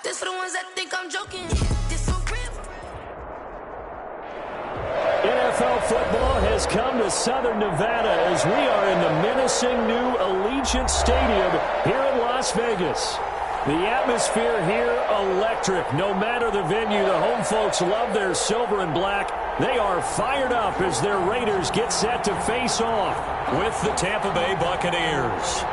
This for the ones that think I'm joking. This for real. NFL football has come to Southern Nevada as we are in the menacing new Allegiant Stadium here in Las Vegas. The atmosphere here, electric. No matter the venue, the home folks love their silver and black. They are fired up as their Raiders get set to face off with the Tampa Bay Buccaneers.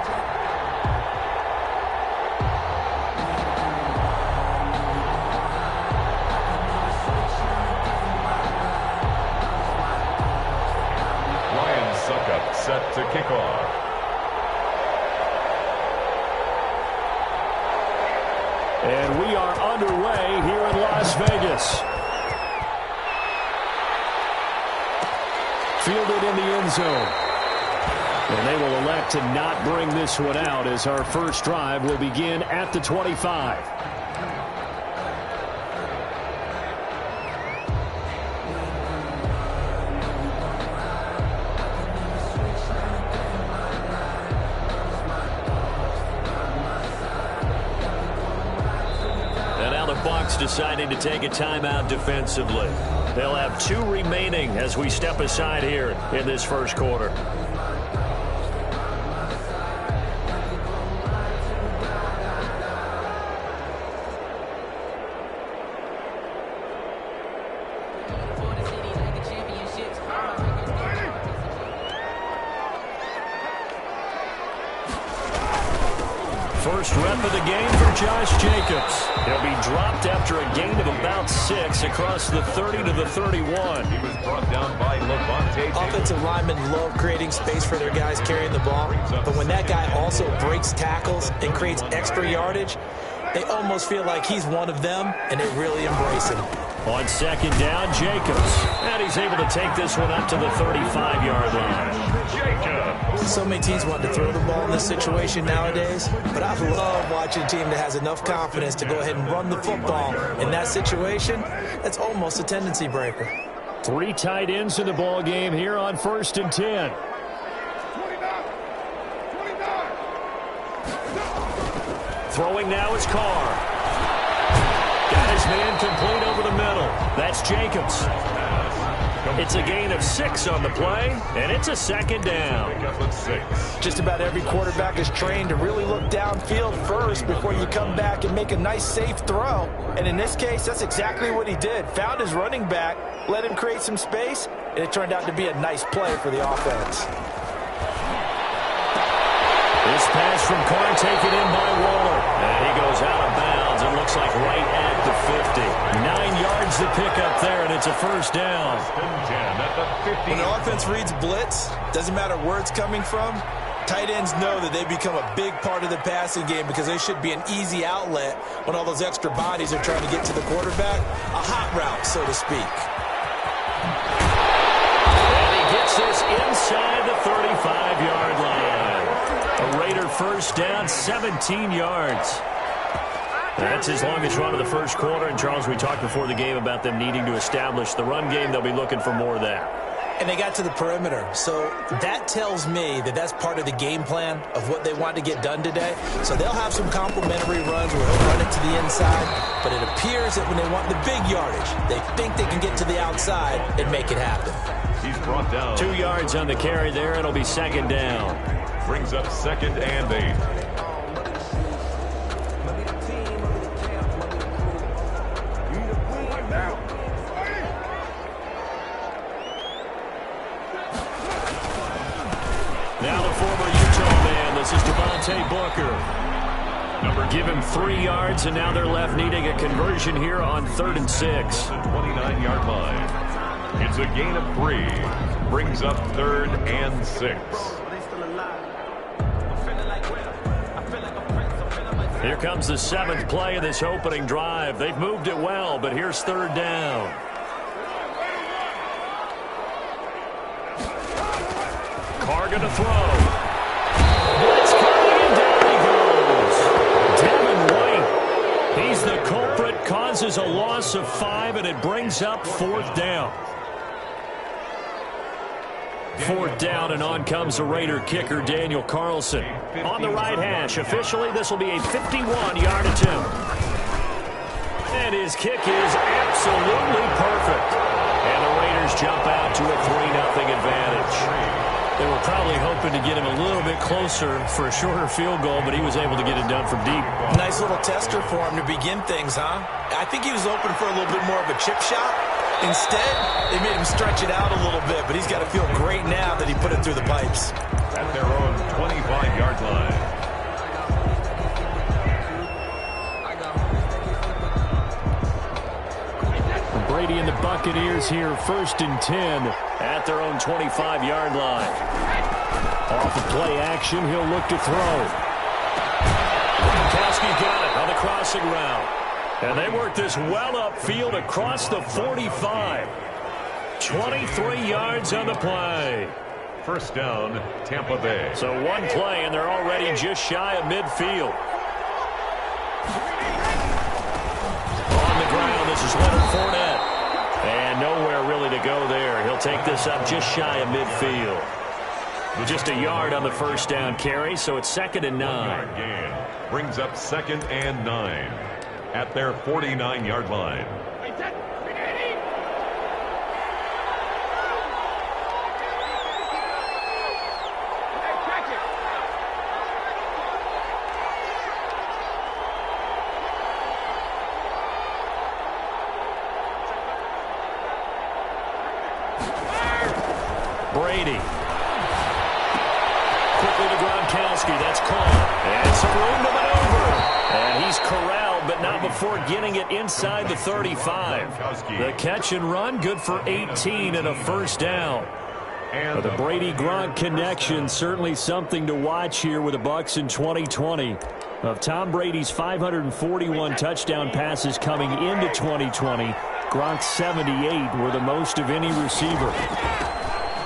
Set to kick off. And we are underway here in Las Vegas. Fielded in the end zone. And they will elect to not bring this one out as our first drive will begin at the 25. Deciding to take a timeout defensively. They'll have 2 remaining as we step aside here in this first quarter. First rep of the game for Josh Jacobs. He'll be dropped after a gain of about 6 across the 30 to the 31. He was brought down by Levante. Offensive linemen love creating space for their guys carrying the ball, but when that guy also breaks tackles and creates extra yardage, they almost feel like he's one of them, and they really embrace him. On second down, Jacobs. And he's able to take this one up to the 35-yard line. Jacobs. So many teams want to throw the ball in this situation nowadays, but I love watching a team that has enough confidence to go ahead and run the football. In that situation, that's almost a tendency breaker. 3 tight ends in the ball game here on 1st and 10. Throwing now is Carr. Got his man complete over the middle. That's Jacobs. It's a gain of 6 on the play, and it's a second down. Just about every quarterback is trained to really look downfield first before you come back and make a nice, safe throw. And in this case, that's exactly what he did. Found his running back, let him create some space, and it turned out to be a nice play for the offense. This pass from Carr taken in by Waller. And he goes out of bounds. It looks like right at the 50. 9 yards to pick up there, and it's a first down. When the offense reads blitz, doesn't matter where it's coming from, tight ends know that they become a big part of the passing game because they should be an easy outlet when all those extra bodies are trying to get to the quarterback. A hot route, so to speak. And he gets this inside the 35-yard line. A Raider first down, 17 yards. That's his longest run of the first quarter. And, Charles, we talked before the game about them needing to establish the run game. They'll be looking for more of that. And they got to the perimeter. So that tells me that that's part of the game plan of what they want to get done today. So they'll have some complementary runs where they'll run it to the inside. But it appears that when they want the big yardage, they think they can get to the outside and make it happen. He's brought down. 2 yards on the carry there. It'll be second down. Brings up 2nd and 8. Now the former Utah man. This is Devontae Booker. Give him 3 yards, and now they're left needing a conversion here on 3rd and 6. The 29-yard line. It's a gain of 3. Brings up 3rd and 6. Here comes the 7th play of this opening drive. They've moved it well, but here's 3rd down. Carr going to throw. Blitz coming, and down he goes. Devin White, he's the culprit, causes a loss of 5, and it brings up 4th down. 4th down, and on comes the Raider kicker, Daniel Carlson. On the right hash, officially, this will be a 51-yard attempt. his kick is absolutely perfect. And the Raiders jump out to a 3-0 advantage. They were probably hoping to get him a little bit closer for a shorter field goal, but he was able to get it done from deep. Nice little tester for him to begin things, huh? I think he was open for a little bit more of a chip shot. Instead, they made him stretch it out a little bit, but he's got to feel great now that he put it through the pipes. At their own 25-yard line. Brady and the Buccaneers here, 1st and 10 at their own 25-yard line. Off the play action, he'll look to throw. Gronkowski got it on the crossing route. And they work this well upfield across the 45. 23 yards on the play. First down, Tampa Bay. So one play, and they're already just shy of midfield. On the ground, this is Leonard Fournette. And nowhere really to go there. He'll take this up just shy of midfield. Just a yard on the first down carry, so it's 2nd and 9. Gain brings up 2nd and 9 at their 49-yard line. Brady. Quickly to Gronkowski. That's caught. And some room to maneuver. And he's corralled, but not before getting it inside the 35. The catch and run, good for 18 and a first down. But the Brady-Gronk connection, certainly something to watch here with the Bucs in 2020. Of Tom Brady's 541 touchdown passes coming into 2020, Gronk's 78 were the most of any receiver.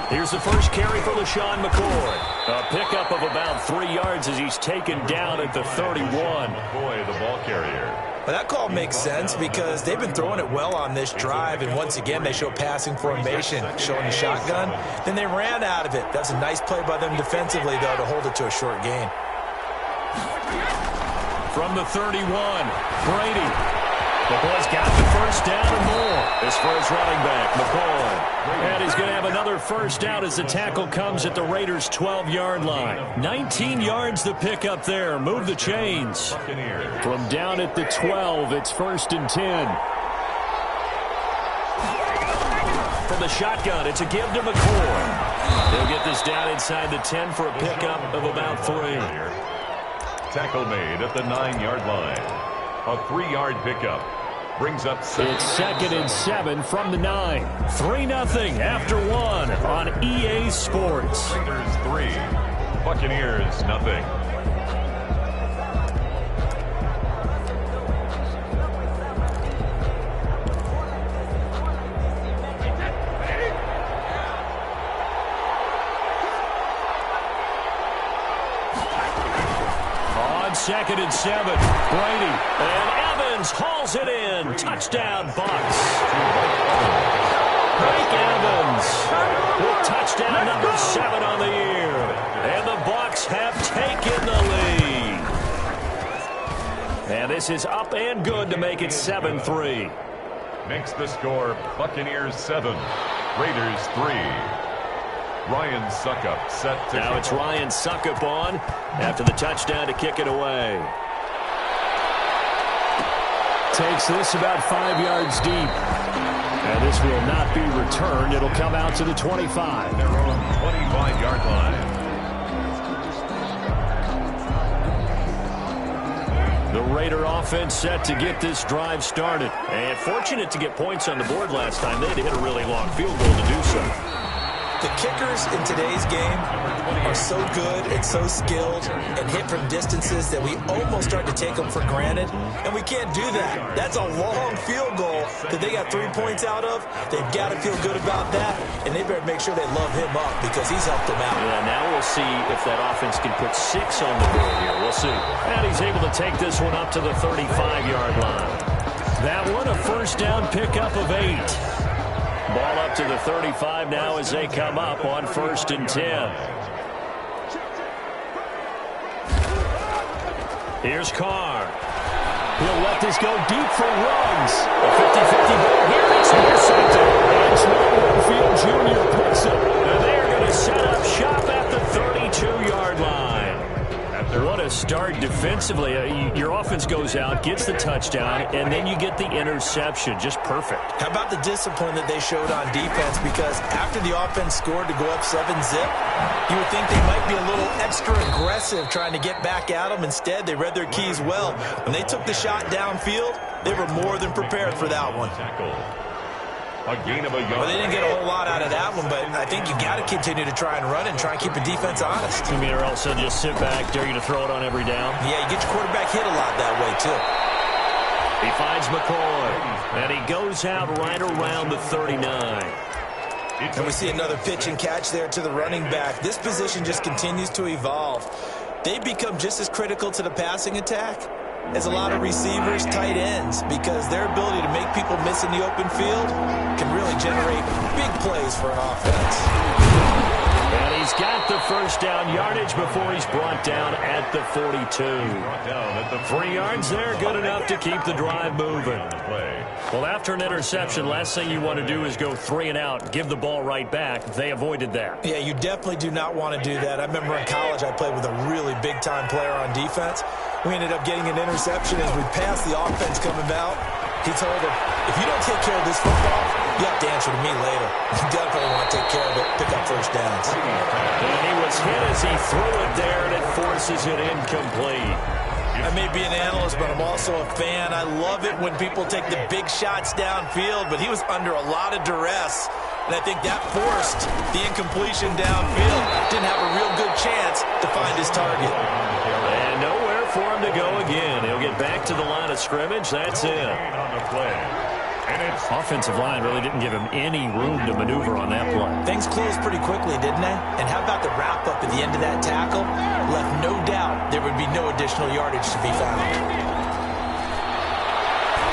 Here's the first carry for LaShawn McCoy. A pickup of about 3 yards as he's taken down at the 31. Boy, the ball carrier. Well, that call makes sense because they've been throwing it well on this drive, and once again they show passing formation, showing the shotgun. Then they ran out of it. That's a nice play by them defensively, though, to hold it to a short gain. From the 31, Brady. The boys got the first down and more. This first running back, McCoy. And he's going to have another first down as the tackle comes at the Raiders' 12-yard line. 19 yards the pick up there. Move the chains. From down at the 12, it's 1st and 10. From the shotgun, it's a give to McCoy. They'll get this down inside the 10 for a pickup of about 3. Tackle made at the 9-yard line. A 3-yard pickup brings up 7. It's 2nd and 7 from the 9. 3-0 after 1 on EA Sports. Raiders 3, Buccaneers nothing. On 2nd and 7, Brady. And Evans hauls it in. Touchdown, Bucs. Mike Evans with touchdown number 7 on the year. And the Bucs have taken the lead. And this is up and good to make it 7-3. Makes the score Buccaneers 7, Raiders 3. Ryan Suckup set to... Now it's Ryan Suckup on after the touchdown to kick it away. Takes this about 5 yards deep. And this will not be returned. It'll come out to the 25. Their own 25-yard line. The Raider offense set to get this drive started. And fortunate to get points on the board last time. They had to hit a really long field goal to do so. The kickers in today's game are so good and so skilled and hit from distances that we almost start to take them for granted, and we can't do that. That's a long field goal that they got 3 points out of. They've got to feel good about that, and they better make sure they love him up because he's helped them out. Yeah, now we'll see if that offense can put 6 on the board here. We'll see. And he's able to take this one up to the 35-yard line. That one a first down pickup of 8. Ball up to the 35 now as they come up on 1st and 10. Here's Carr. He'll let this go deep for Ruggs. A 50-50 ball here. It's intercepted. Antoine Winfield Jr. picks it. And they're going to set up shop at the 32-yard line. What a start defensively. Your offense goes out, gets the touchdown, and then you get the interception. Just perfect. How about the discipline that they showed on defense? Because after the offense scored to go up 7-zip, you would think they might be a little extra aggressive trying to get back at them. Instead, they read their keys well. When they took the shot downfield, they were more than prepared for that one. A gain of a yard. Well, they didn't get a whole lot out of that one, but I think you got to continue to try and run and try and keep the defense honest. You mean, or else they'll just sit back, dare you to throw it on every down? Yeah, you get your quarterback hit a lot that way, too. He finds McCoy, and he goes out right around the 39. And we see another pitch and catch there to the running back. This position just continues to evolve. They become just as critical to the passing attack as a lot of receivers, tight ends, because their ability to make people miss in the open field can really generate big plays for an offense. And he's got the first down yardage before he's brought down at the 42. 3 yards there, good enough to keep the drive moving. Well, after an interception, last thing you want to do is go 3 and out, give the ball right back. They avoided that. Yeah, you definitely do not want to do that. I remember in college I played with a really big-time player on defense. We ended up getting an interception as we passed the offense coming out. He told him, if you don't take care of this football, you have to answer to me later. You definitely want to take care of it, pick up first downs. And he was hit as he threw it there, and it forces it incomplete. I may be an analyst, but I'm also a fan. I love it when people take the big shots downfield, but he was under a lot of duress, and I think that forced the incompletion downfield. Didn't have a real good chance to find his target. And nowhere for him to go again. He'll get back to the line of scrimmage. That's it. Offensive line really didn't give him any room to maneuver on that play. Things closed pretty quickly, didn't they? And how about the wrap-up at the end of that tackle? Left no doubt there would be no additional yardage to be found.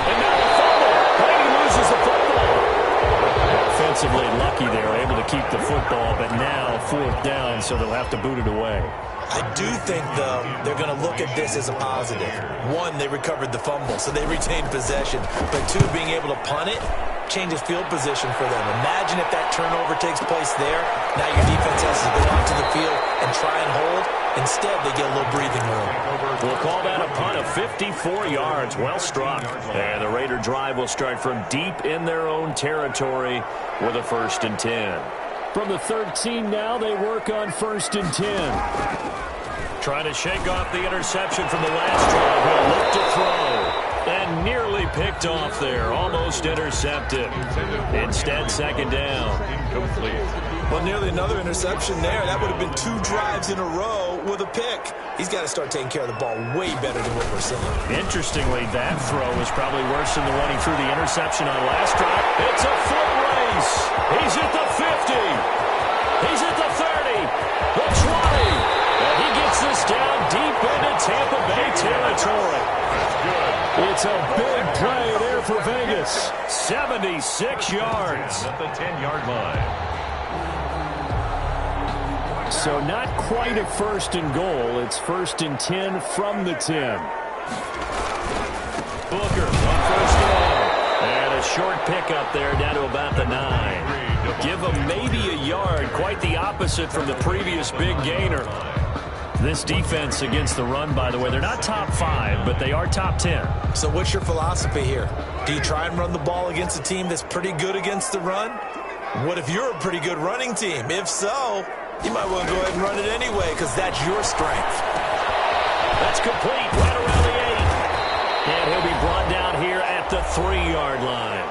And now the fumble. Brady loses the football. Offensively lucky they were able to keep the football, but now 4th down, so they'll have to boot it away. I do think, though, they're going to look at this as a positive. 1, they recovered the fumble, so they retained possession. But 2, being able to punt it changes field position for them. Imagine if that turnover takes place there. Now your defense has to go out to the field and try and hold. Instead, they get a little breathing room. We'll call that a punt of 54 yards. Well struck. And the Raider drive will start from deep in their own territory with a 1st and 10. From the 13 now, they work on 1st and 10. Trying to shake off the interception from the last drive. He'll look to throw. And nearly picked off there. Almost intercepted. Instead, 2nd down. Incomplete. Well, nearly another interception there. That would have been 2 drives in a row with a pick. He's got to start taking care of the ball way better than what we're seeing. Interestingly, that throw was probably worse than the one he threw the interception on last drive. It's a foot race. He's at the 50. He's at the 30. The 20. And he gets this down deep into Tampa Bay territory. It's a big play there for Vegas. 76 yards. At the 10-yard line. So not quite a 1st and goal. It's 1st and 10 from the 10. Booker on 1st down. And a short pickup there down to about the 9. Give him maybe a yard. Quite the opposite from the previous big gainer. This defense against the run, by the way, they're not top 5, but they are top 10. So what's your philosophy here? Do you try and run the ball against a team that's pretty good against the run? What if you're a pretty good running team? If so, you might want to go ahead and run it anyway because that's your strength. That's complete right around the 8. And he'll be brought down here at the 3-yard line.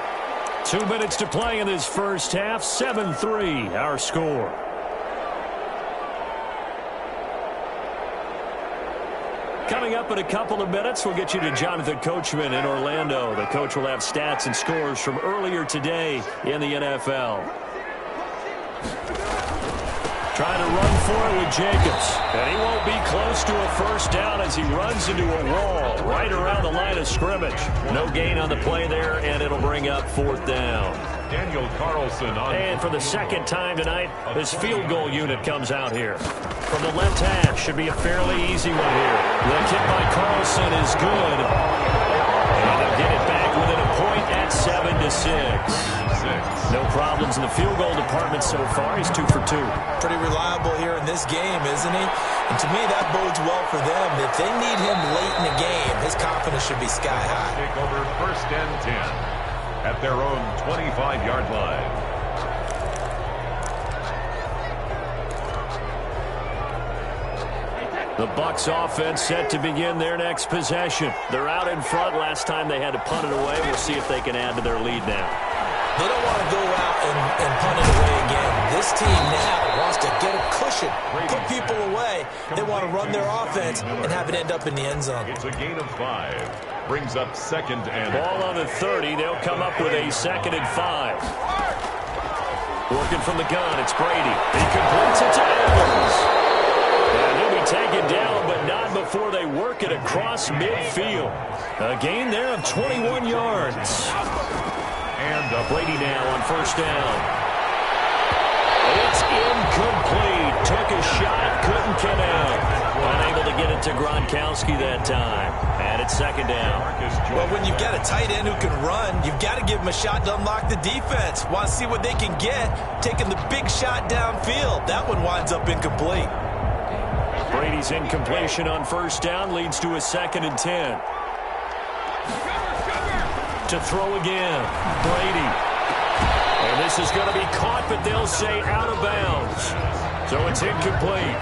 2 minutes to play in this first half. 7-3 our score. Coming up in a couple of minutes, we'll get you to Jonathan Coachman in Orlando. The coach will have stats and scores from earlier today in the NFL. Trying to run for it with Jacobs. And he won't be close to a 1st down as he runs into a wall right around the line of scrimmage. No gain on the play there, and it'll bring up 4th down. Daniel Carlson on. And for the 2nd time tonight, this field goal unit comes out here. From the left hash, should be a fairly easy one here. The kick by Carlson is good. Evans in the field goal department so far. He's 2 for 2. Pretty reliable here in this game, isn't he? And to me, that bodes well for them. If they need him late in the game, his confidence should be sky high. Take over 1st and 10 at their own 25-yard line. The Bucs offense set to begin their next possession. They're out in front. Last time they had to punt it away. We'll see if they can add to their lead now. They don't want to go out and punt it away again. This team now wants to get a cushion, put people away. They want to run their offense and have it end up in the end zone. It's a gain of 5. Brings up 2nd and... Ball on the 30. They'll come up with a 2nd and 5. Working from the gun. It's Brady. He completes it to Evans. And he'll be taken down, but not before they work it across midfield. A gain there of 21 yards. And Brady now on 1st down. It's incomplete. Took a shot, couldn't connect. Unable to get it to Gronkowski that time. And it's 2nd down. Well, when you've got a tight end who can run, you've got to give him a shot to unlock the defense. Want to see what they can get, taking the big shot downfield. That one winds up incomplete. Brady's incompletion on 1st down leads to a 2nd and 10. To throw again, Brady. And this is going to be caught, but they'll say out of bounds. So it's incomplete.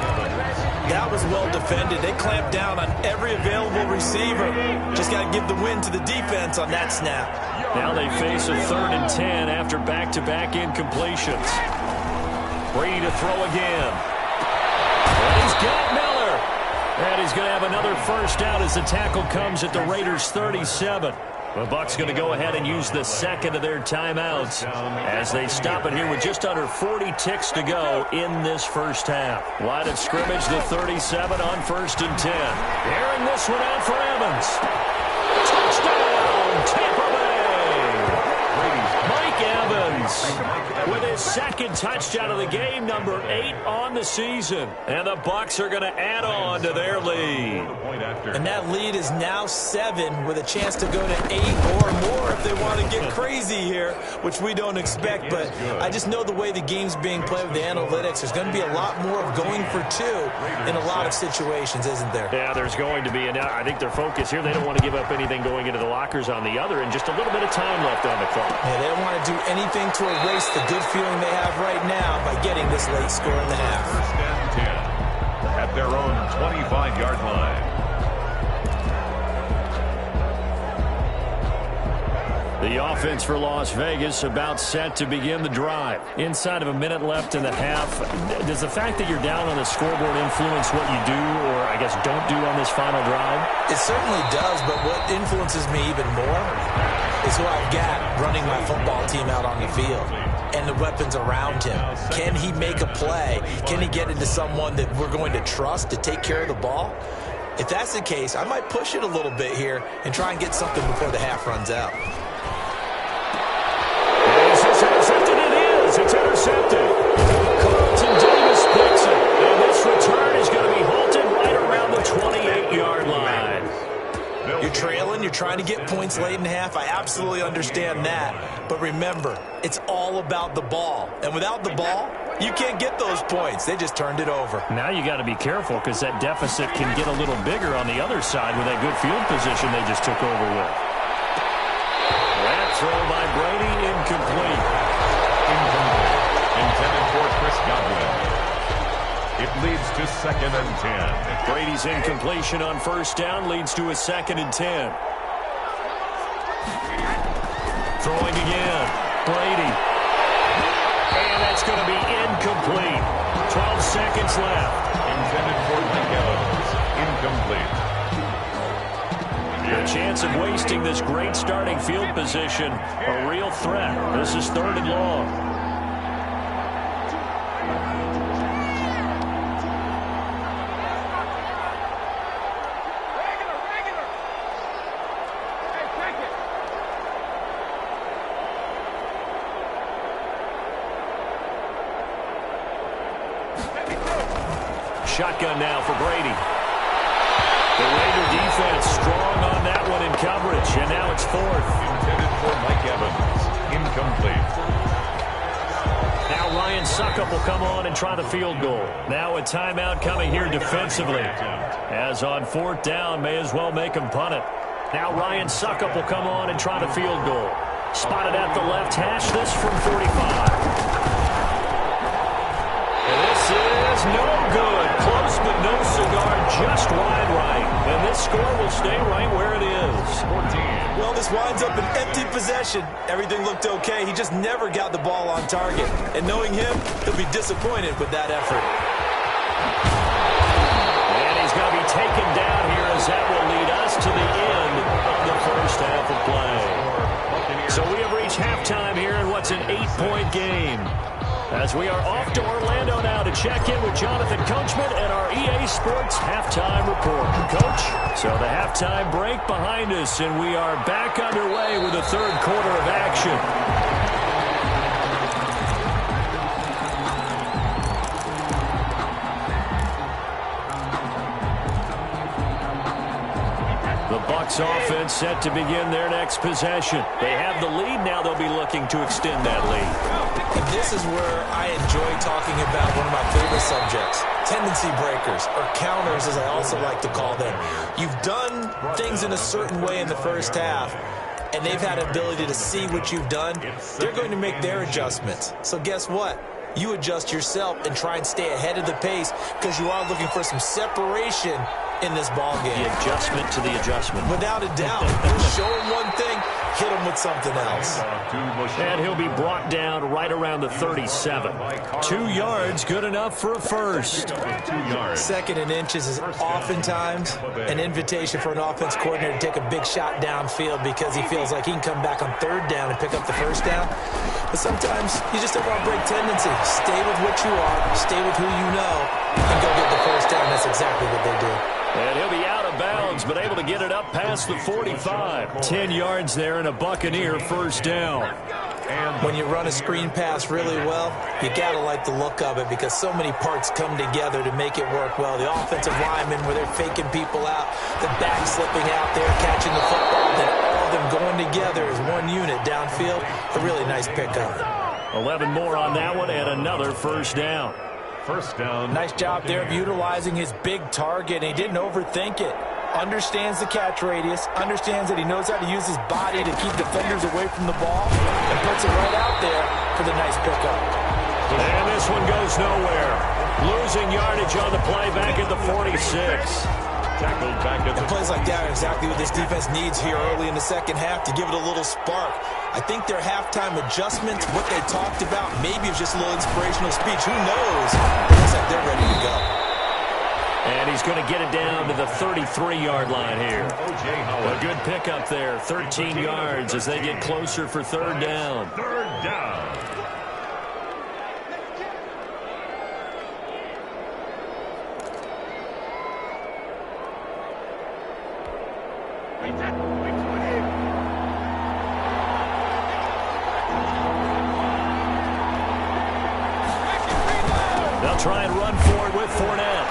That was well defended. They clamped down on every available receiver. Just got to give the win to the defense on that snap. Now they face a 3rd and 10 after back-to-back incompletions. Brady to throw again. And he's got Miller. And he's going to have another 1st down as the tackle comes at the Raiders' 37. The Bucs going to go ahead and use the 2nd of their timeouts as they stop it here with just under 40 ticks to go in this 1st half. Line of scrimmage, the 37 on 1st and 10. Airing this one out for Evans. Touchdown, Tampa Bay! Mike Evans with his 2nd touchdown of the game, number 8 on the season. And the Bucs are going to add on to their lead. And that lead is now 7 with a chance to go to 8 or more if they want to get crazy here, which we don't expect. But I just know the way the game's being played with the analytics, there's going to be a lot more of going for 2 in a lot of situations, isn't there? Yeah, there's going to be. And I think their focus here, they don't want to give up anything going into the lockers on the other, and just a little bit of time left on the clock. Yeah, they don't want to do anything to erase the good feeling they have right now by getting this late score in the half. 1st and 10 at their own 25-yard line. The offense for Las Vegas about set to begin the drive. Inside of a minute left in the half. Does the fact that you're down on the scoreboard influence what you do, or I guess don't do on this final drive? It certainly does, but what influences me even more is who I've got running my football team out on the field and the weapons around him. Can he make a play? Can he get into someone that we're going to trust to take care of the ball? If that's the case, I might push it a little bit here and try and get something before the half runs out. It's intercepted. Carlton Davis picks it. And this return is going to be halted right around the 28-yard line. You're trailing. You're trying to get points late in the half. I absolutely understand that. But remember, it's all about the ball. And without the ball, you can't get those points. They just turned it over. Now you got to be careful because that deficit can get a little bigger on the other side with that good field position they just took over with. That throw by Brady, incomplete. Intended for Chris Godwin. It leads to 2nd and 10. Brady's incompletion on 1st down leads to a 2nd and 10. Throwing again. Brady. And that's going to be incomplete. 12 seconds left. Intended for Mike Evans. Incomplete. The chance of wasting this great starting field position, a real threat. This is 3rd and long. Shotgun now for Brady. The Raider defense strong on that one in coverage, and now it's 4th. Intended for Mike Evans. Incomplete. Ryan Suckup will come on and try the field goal. Now a timeout coming here defensively. As on 4th down, may as well make him punt it. Now Ryan Suckup will come on and try the field goal. Spotted at the left hash, this from 45. And this is no good. Close but no cigar, just wide right. And this score will stay right where it is. 14. Well, this winds up an empty possession. Everything looked okay. He just never got the ball on target. And knowing him, he'll be disappointed with that effort. And he's going to be taken down here as that will lead us to the end of the first half of play. So we have reached halftime here in what's an 8-point game. As we are off to Orlando now to check in with Jonathan Coachman and our EA Sports halftime report. Coach, so the halftime break behind us, and we are back underway with the third quarter of action. The Bucs offense set to begin their next possession. They have the lead. Now they'll be looking to extend that lead. And this is where I enjoy talking about one of my favorite subjects, tendency breakers, or counters as I also like to call them. You've done things in a certain way in the first half, and they've had ability to see what you've done. They're going to make their adjustments. So guess what? You adjust yourself and try and stay ahead of the pace because you are looking for some separation in this ball game. The adjustment to the adjustment. Without a doubt. Show him one thing, hit him with something else. And he'll be brought down right around the 37. 2 yards, good enough for a first. 2 yards. 2nd and inches is oftentimes an invitation for an offense coordinator to take a big shot downfield because he feels like he can come back on 3rd down and pick up the first down. But sometimes you just don't want to break tendency. Stay with what you are, stay with who you know, and go get the first down. That's exactly what they did. And he'll be out of bounds, but able to get it up past the 45. 10 yards there and a Buccaneer first down. And when you run a screen pass really well, you got to like the look of it because so many parts come together to make it work well. The offensive linemen, where they're faking people out, the back slipping out there, catching the football, then all of them going together as one unit downfield. A really nice pickup. 11 more on that one and another first down. First down. Nice job there of utilizing his big target. He didn't overthink it. Understands the catch radius. Understands that he knows how to use his body to keep defenders away from the ball. And puts it right out there for the nice pickup. And this one goes nowhere. Losing yardage on the play back at the 46. Tackled back at the... And plays like that are exactly what this defense needs here early in the second half to give it a little spark. I think their halftime adjustments, what they talked about, maybe it's just a little inspirational speech. Who knows? It looks like they're ready to go. And he's going to get it down to the 33-yard line here. A good pickup there, 13 yards as they get closer for 3rd down. 3rd down. They'll try and run for it with Fournette.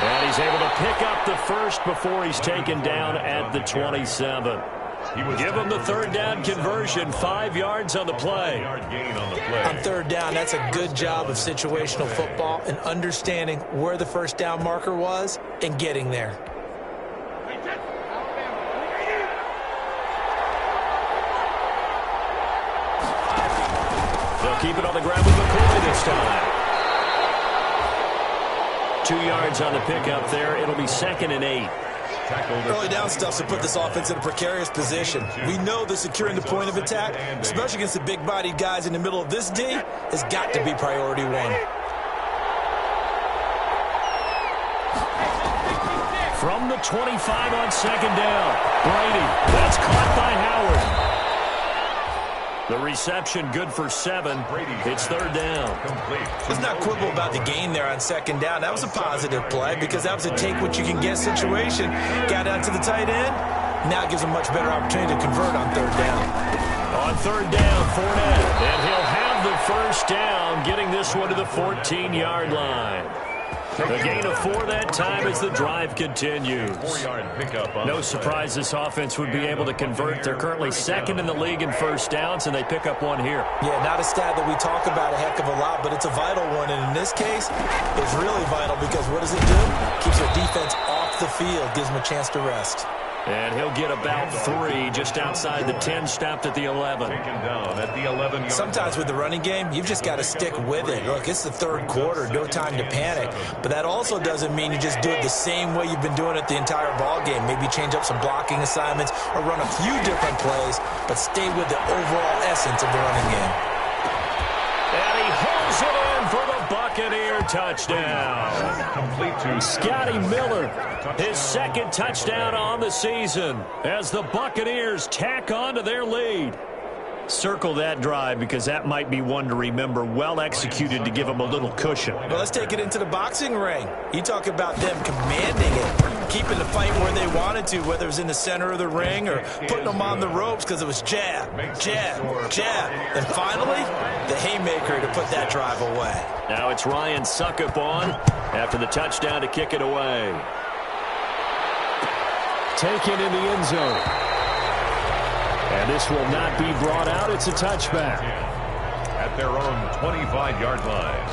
And he's able to pick up the first before he's taken down at the 27. Give him the 3rd down conversion, 5 yards on the play. On 3rd down, that's a good job of situational football and understanding where the first down marker was and getting there. They'll keep it on the ground with McCoy this time. 2 yards on the pickup there. It'll be 2nd and 8. Early down stuff to put this offense in a precarious position. We know that securing the point of attack, especially against the big-bodied guys in the middle of this D, has got to be priority one. From the 25 on 2nd down. Brady, that's caught by Howard. The reception good for 7. It's 3rd down. Let's not quibble about the gain there on 2nd down. That was a positive play because that was a take-what-you-can-get situation. Got out to the tight end. Now it gives a much better opportunity to convert on 3rd down. On 3rd down, Fournette. And he'll have the first down, getting this one to the 14-yard line. The gain of 4 that time as the drive continues. 4-yard pickup on No the surprise this offense would be able to convert. They're currently second in the league in first downs, and they pick up 1 here. Yeah, not a stat that we talk about a heck of a lot, but it's a vital one. And in this case, it's really vital because what does it do? Keeps their defense off the field, gives them a chance to rest. And he'll get about 3 just outside the 10, stopped at the 11. Taken down at the 11-yard. Sometimes with the running game, you've just got to stick with it. Look, it's the third quarter, no time to panic. But that also doesn't mean you just do it the same way you've been doing it the entire ball game. Maybe change up some blocking assignments or run a few different plays, but stay with the overall essence of the running game. And he holds it in for the Buccaneer touchdown. Complete to Scotty Miller, his second touchdown on the season as the Buccaneers tack on to their lead. Circle that drive because that might be one to remember. Well executed to give them a little cushion. Well, let's take it into the boxing ring. You talk about them commanding it, keeping the fight where they wanted to, whether it was in the center of the ring or putting them on the ropes because it was jab, jab, jab. And finally, the haymaker to put that drive away. Now it's Ryan Succop on after the touchdown to kick it away. Taken in the end zone. And this will not be brought out. It's a touchback. At their own 25-yard line.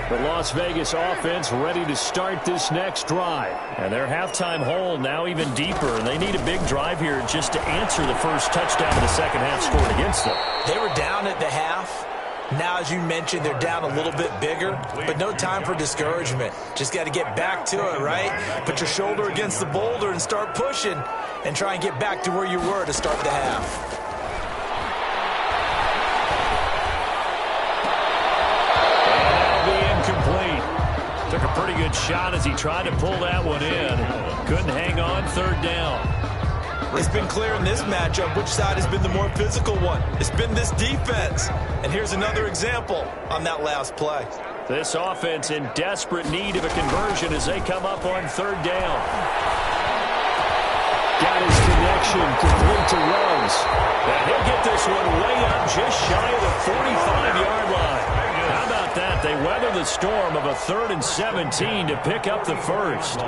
The Las Vegas offense ready to start this next drive. And their halftime hole now even deeper. And they need a big drive here just to answer the first touchdown of the second half scored against them. They were down at the half. Now, as you mentioned, they're down a little bit bigger, but no time for discouragement. Just got to get back to it, right? Put your shoulder against the boulder and start pushing and try and get back to where you were to start the half. Incomplete. Took a pretty good shot as he tried to pull that one in. Couldn't hang on, third down. It's been clear in this matchup which side has been the more physical one. It's been this defense. And here's another example on that last play. This offense in desperate need of a conversion as they come up on third down. Got his connection complete to Ruggs. And he'll get this one way up just shy of the 45-yard line. How about that? They weather the storm of a 3rd and 17 to pick up the first.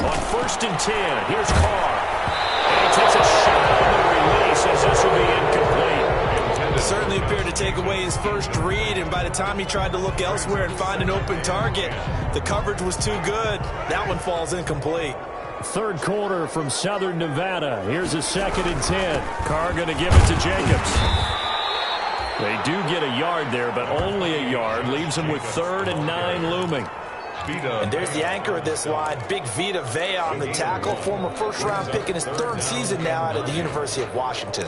On 1st and 10, here's Carr. And he takes a shot on the release as this will be incomplete. Certainly appeared to take away his first read, and by the time he tried to look elsewhere and find an open target, the coverage was too good. That one falls incomplete. Third quarter from Southern Nevada. Here's a 2nd and 10. Carr going to give it to Jacobs. They do get a yard there, but only a yard. Leaves them with 3rd and 9 looming. And there's the anchor of this line, Big Vita Vea on the tackle, former first-round pick in his 3rd season now out of the University of Washington.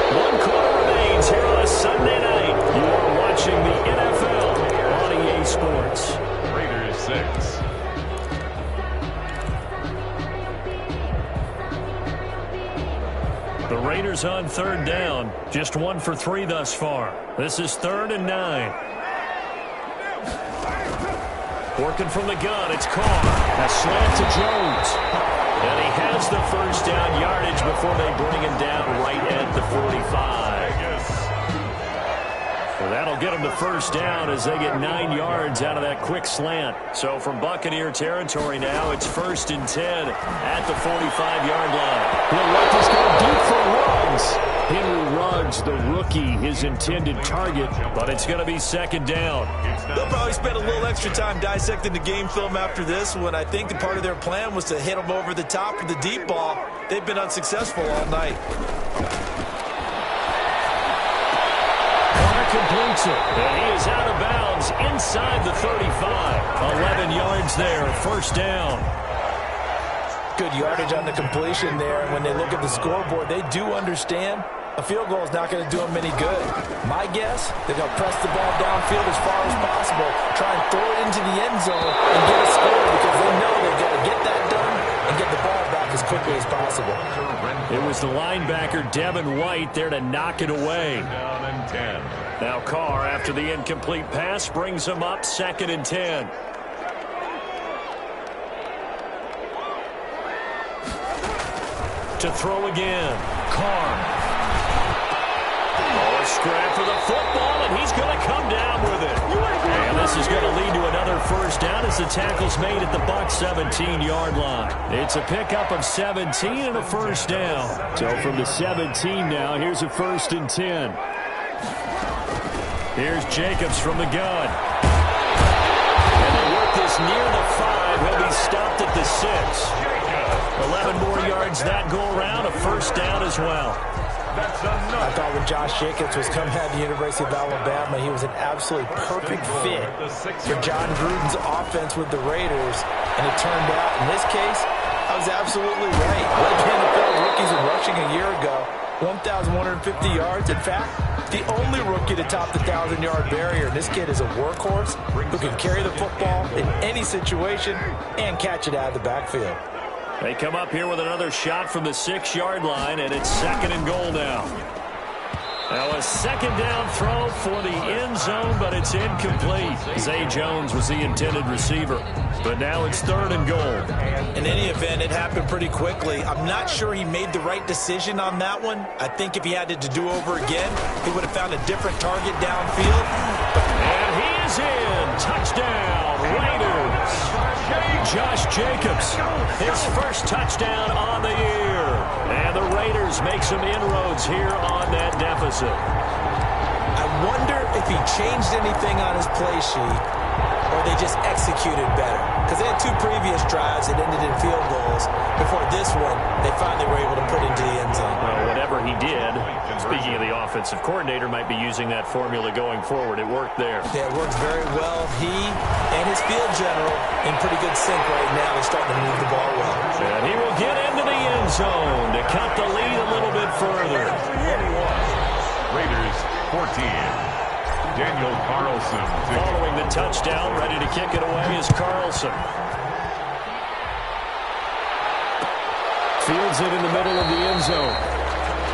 One quarter remains here on a Sunday night. You are watching the NFL on EA Sports. Raiders 6. The Raiders on 3rd down. Just 1 for 3 thus far. This is 3rd and 9. Working from the gun, it's Carr. A slant to Jones. And he has the first down yardage before they bring him down right at the 45. Well, that'll get them the first down as they get 9 yards out of that quick slant. So from Buccaneer territory now, it's 1st and 10 at the 45-yard line. He'll let this go deep for Ruggs. Henry Ruggs, the rookie, his intended target, but it's going to be 2nd down. They'll probably spend a little extra time dissecting the game film after this one. I think the part of their plan was to hit him over the top with the deep ball. They've been unsuccessful all night. Completes it, and he is out of bounds inside the 35. 11 yards there, 1st down. Good yardage on the completion there, and when they look at the scoreboard, they do understand a field goal is not going to do them any good. My guess, they're going to press the ball downfield as far as possible, try and throw it into the end zone and get a score because they know they've got to get that done and get the ball back as quickly as possible. It was the linebacker, Devin White, there to knock it away. Down and 10. Now Carr, after the incomplete pass, brings him up 2nd and 10. To throw again. Carr. Oh, a scrap for the football, and he's going to come down with it. And this is going to lead to another first down as the tackle's made at the Bucs 17-yard line. It's a pickup of 17 and a first down. So from the 17 now, here's a 1st and 10. Here's Jacobs from the gun. And they work this near the 5. He'll be stopped at the 6. 11 more yards that go around, a first down as well. I thought when Josh Jacobs was coming out of the University of Alabama, he was an absolutely perfect fit for John Gruden's offense with the Raiders. And it turned out, in this case, I was absolutely right. Led the NFL rookies in rushing a year ago, 1,150 yards. In fact, the only rookie to top the 1,000-yard barrier. And this kid is a workhorse who can carry the football in any situation and catch it out of the backfield. They come up here with another shot from the 6-yard line, and it's 2nd and goal now. Now a 2nd down throw for the end zone, but it's incomplete. Zay Jones was the intended receiver, but now it's 3rd and goal. In any event, it happened pretty quickly. I'm not sure he made the right decision on that one. I think if he had it to do over again, he would have found a different target downfield. And he is in. Touchdown, Raiders. Josh Jacobs, his first touchdown on the year. And the Raiders make some inroads here on that deficit. I wonder if he changed anything on his play sheet or they just executed better. Because they had 2 previous drives that ended in field goals. Before this one, they finally were able to put into the end zone. Well, whatever he did, speaking of the offensive coordinator, might be using that formula going forward. It worked there. Yeah, it worked very well. He and his field general in pretty good sync right now. They're starting to move the ball well. And he will get into the end zone to cut the lead a little bit further. Raiders 14. Daniel Carlson. Following the touchdown, ready to kick it away is Carlson. Fields it in the middle of the end zone.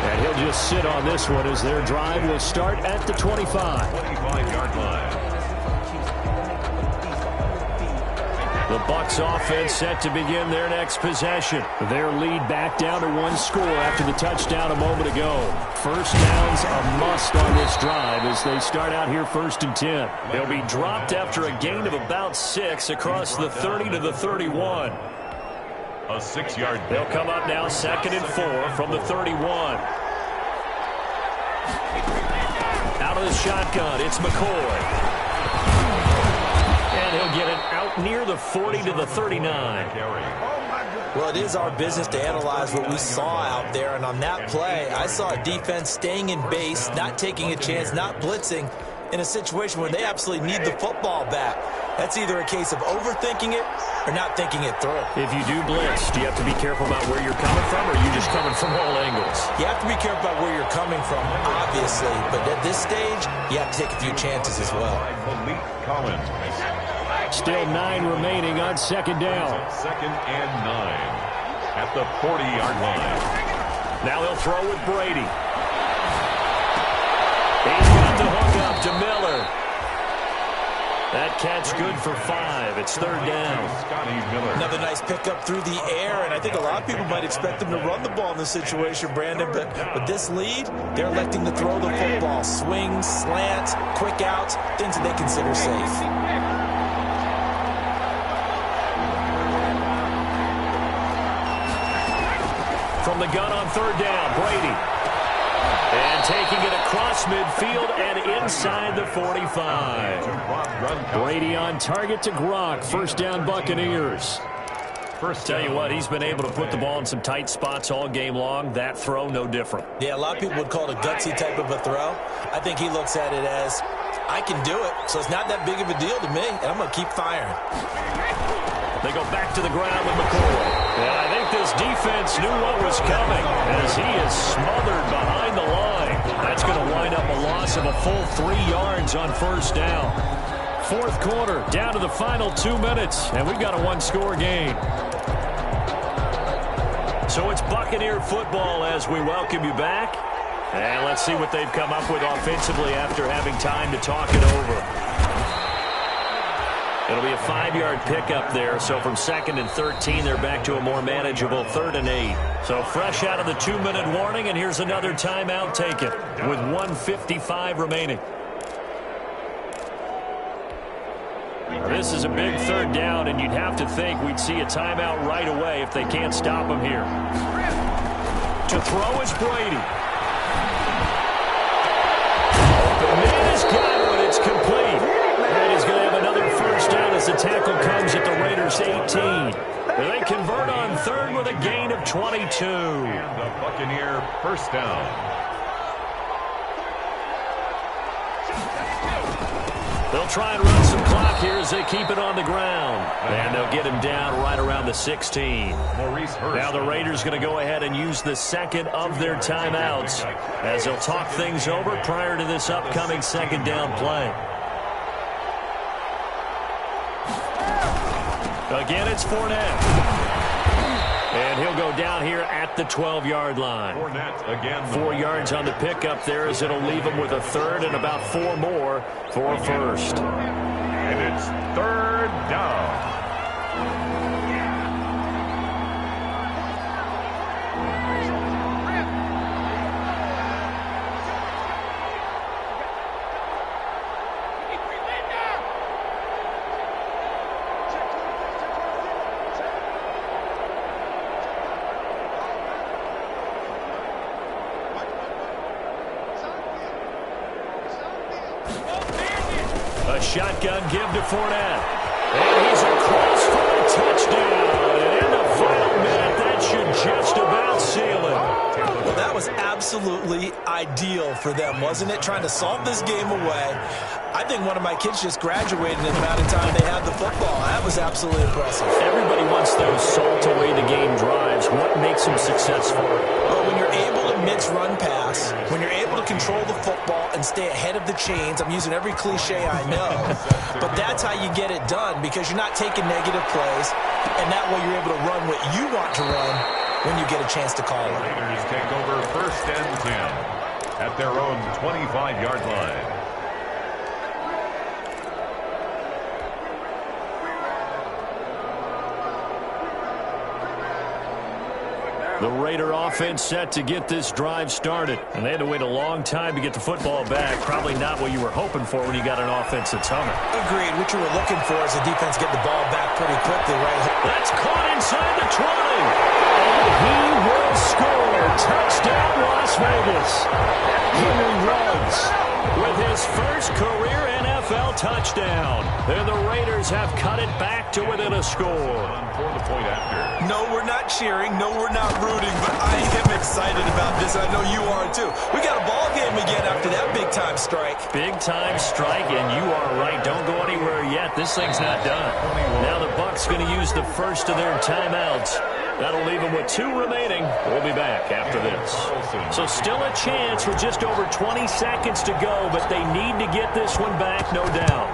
And he'll just sit on this one as their drive will start at the 25. 25-yard line. The Bucs offense set to begin their next possession. Their lead back down to 1 score after the touchdown a moment ago. First down's a must on this drive as they start out here 1st and 10. They'll be dropped after a gain of about 6 across the 30 to the 31. A 6-yard. They'll come up now 2nd and 4 from the 31. Out of the shotgun, it's McCoy. And he'll get it out near the 40 to the 39. Well, it is our business to analyze what we saw out there. And on that play, I saw a defense staying in base, not taking a chance, not blitzing in a situation where they absolutely need the football back. That's either a case of overthinking it or not thinking it through. If you do blitz, do you have to be careful about where you're coming from, or are you just coming from all angles? You have to be careful about where you're coming from, obviously. But at this stage, you have to take a few chances as well. Still 9 remaining on 2nd down. 2nd and 9 at the 40-yard line. Now they'll throw with Brady. He's got the hook up to Miller. That catch good for 5. It's 3rd down. Another nice pickup through the air, and I think a lot of people might expect them to run the ball in this situation, Brandon, but with this lead, they're electing to throw the football. Swings, slants, quick outs, things that they consider safe. From the gun on 3rd down, Brady. And taking it across midfield and inside the 45. Brady on target to Gronk. First down, Buccaneers. Tell you what, he's been able to put the ball in some tight spots all game long. That throw, no different. Yeah, a lot of people would call it a gutsy type of a throw. I think he looks at it as, I can do it, so it's not that big of a deal to me, and I'm going to keep firing. They go back to the ground with McCoy. And I think this defense knew what was coming as he is smothered behind the line. That's going to wind up a loss of a full 3 yards on 1st down. 4th quarter, down to the final 2 minutes, and we've got a 1-score game. So it's Buccaneer football as we welcome you back. And let's see what they've come up with offensively after having time to talk it over. It'll be a 5-yard pickup there. So from 2nd and 13, they're back to a more manageable 3rd and 8. So fresh out of the 2-minute warning, and here's another timeout taken with 1:55 remaining. This is a big 3rd down, and you'd have to think we'd see a timeout right away if they can't stop him here. To throw is Brady. The man has got it, it's complete. And he's going to have another first down as the tackle comes at the Raiders' 18. They convert on 3rd with a gain of 22. And the Buccaneer first down. They'll try and run some clock here as they keep it on the ground. And they'll get him down right around the 16. Now the Raiders going to go ahead and use the 2nd of their timeouts as they'll talk things over prior to this upcoming 2nd down play. Again, it's Fournette. And he'll go down here at the 12-yard line. Again, 4 yards on the pickup there as it'll leave him with a 3rd and about 4 more for a first. And it's 3rd down. A shotgun give to Fournette. And he's across for a touchdown. And in the final minute, that should just about seal it. Well, that was absolutely ideal for them, wasn't it? Trying to solve this game away. I think one of my kids just graduated in the amount of time they had the football. That was absolutely impressive. Everybody wants those salt-away-the-game drives. What makes them successful? Well, when you're able to mix run pass, when you're able to control the football and stay ahead of the chains, I'm using every cliche I know, but that's how you get it done because you're not taking negative plays, and that way you're able to run what you want to run when you get a chance to call it. Raiders take over 1st and 10 at their own 25-yard line. The Raider offense set to get this drive started. And they had to wait a long time to get the football back. Probably not what you were hoping for when you got an offense that's humming. Agreed. What you were looking for is the defense get the ball back pretty quickly, right? That's caught inside the 20. And he will score. Touchdown, Las Vegas. Henry Ruggs with his first career NFL touchdown. And the Raiders have cut it back to within a score. For the point after. No, we're not cheering. No, we're not rooting, but I am excited about this. I know you are, too. We got a ball game again after that big-time strike. Big-time strike, and you are right. Don't go anywhere yet. This thing's not done. Now the Bucs going to use the first of their timeouts. That'll leave them with 2 remaining. We'll be back after this. So still a chance with just over 20 seconds to go, but they need to get this one back, no doubt.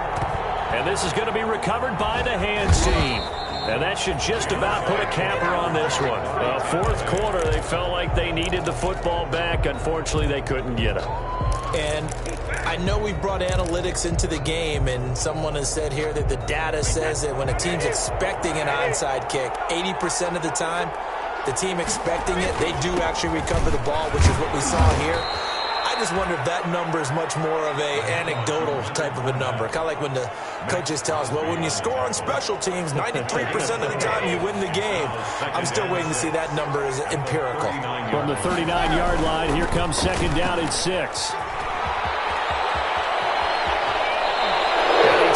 And this is going to be recovered by the hands team. And that should just about put a capper on this one. 4th quarter, they felt like they needed the football back. Unfortunately, they couldn't get it. And I know we brought analytics into the game, and someone has said here that the data says that when a team's expecting an onside kick, 80% of the time, the team expecting it, they do actually recover the ball, which is what we saw here. I just wonder if that number is much more of a anecdotal type of a number. Kind of like when the coaches tell us, well, when you score on special teams, 93% of the time you win the game. I'm still waiting to see that number is empirical. From the 39-yard line, here comes 2nd down at 6.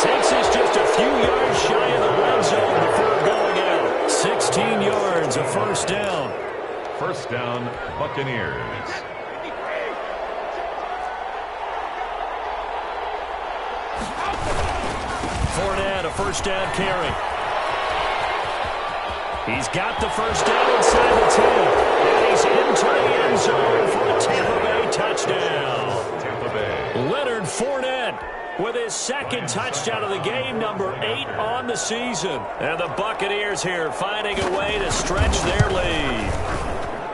Takes us just a few yards shy of the red zone before going out. 16 yards, a first down. First down, Buccaneers. Fournette, a first down carry. He's got the first down inside the 10. And he's into the end zone for a Tampa Bay touchdown. Tampa Bay. Leonard Fournette with his 2nd touchdown of the game, number 8 on the season. And the Buccaneers here finding a way to stretch their lead.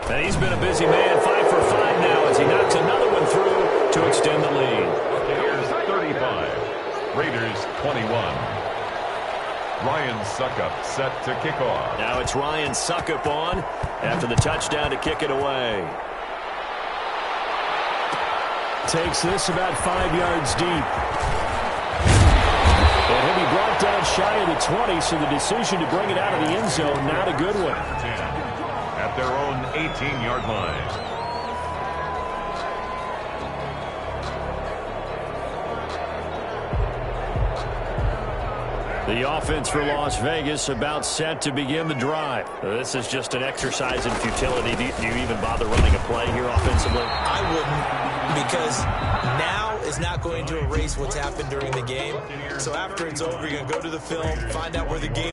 And he's been a busy man, 5 for 5 now as he knocks another one through to extend the lead. Buccaneers 35, Raiders 21. Ryan Suckup set to kick off. Now it's Ryan Suckup on after the touchdown to kick it away. Takes this about 5 yards deep. And he'll be brought down shy of the 20, so the decision to bring it out of the end zone, not a good one. At their own 18-yard line. The offense for Las Vegas about set to begin the drive. This is just an exercise in futility. Do you even bother running a play here offensively? I wouldn't, because now is not going to erase what's happened during the game. So after it's over, you're going to go to the film, find out where the game